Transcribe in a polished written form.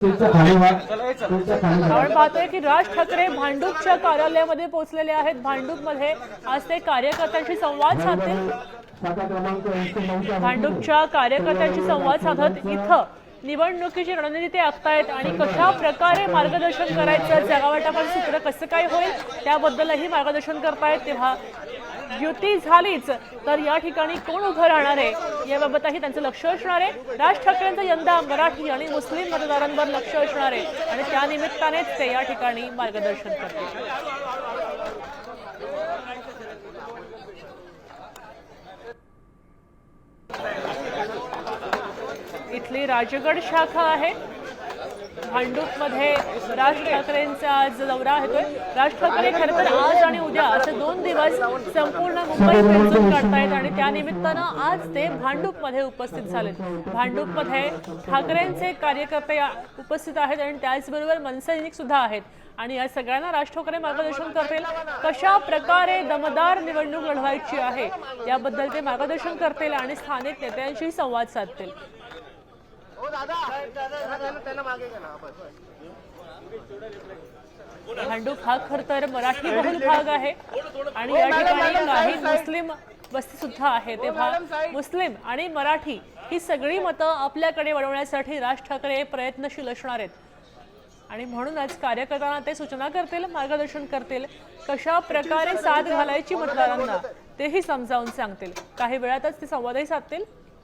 आपण पाहतोय की राज ठाकरे भांडूपच्या कार्यालयामध्ये पोहोचलेले आहेत। भांडूपमध्ये आज ते कार्यकर्त्यांशी संवाद साधतील। भांडूपच्या कार्यकर्त्यांशी संवाद साधत इथं निवडणुकीची रणनीती ते आखतायत आणि कशा प्रकारे मार्गदर्शन करायचं, जागावाटपाचं सूत्र कसं काय होईल त्याबद्दलही मार्गदर्शन करतायत। तेव्हा युती झालीच तर या ठिकाणी कोण उभं राहणार आहे याबाबतही त्यांचं लक्ष असणार आहे। राज ठाकरेंचं यंदा मराठी आणि मुस्लिम मतदारांवर लक्ष असणार आहे आणि त्या निमित्तानेच ते या ठिकाणी मार्गदर्शन करतील। इथली राजगड शाखा आहे। भांडूपमध्ये राज ठाकरेंचा आज दौरा होतोय। राज ठाकरे खरं तर आज आणि उद्या असे 2 दिवस संपूर्ण मुंबई फिरून काढतायत आणि त्या निमित्तानं आज ते भांडूपमध्ये उपस्थित झालेत। भांडूपमध्ये ठाकरेंचे कार्यकर्ते उपस्थित आहेत आणि त्याचबरोबर मनसैनिक सुद्धा आहेत आणि या सगळ्यांना राज ठाकरे मार्गदर्शन करतील। कशा प्रकारे दमदार निवडणूक लढवायची आहे याबद्दल ते मार्गदर्शन करतील आणि स्थानिक नेत्यांशी संवाद साधतील। भांडूप हा खरं तर मराठी बहुल भाग आहे आणि या ठिकाणी काही मुस्लिम वस्ती सुद्धा आहे। तेव्हा मुस्लिम आणि मराठी ही सगळी मतं आपल्याकडे वळवण्यासाठी राज ठाकरे प्रयत्नशील असणार आहेत आणि म्हणूनच कार्यकर्त्यांना ते सूचना करतील, मार्गदर्शन करतील, कशा प्रकारे साथ घालायची मतदारांना तेही समजावून सांगतील। काही वेळातच ते संवादही साधतील।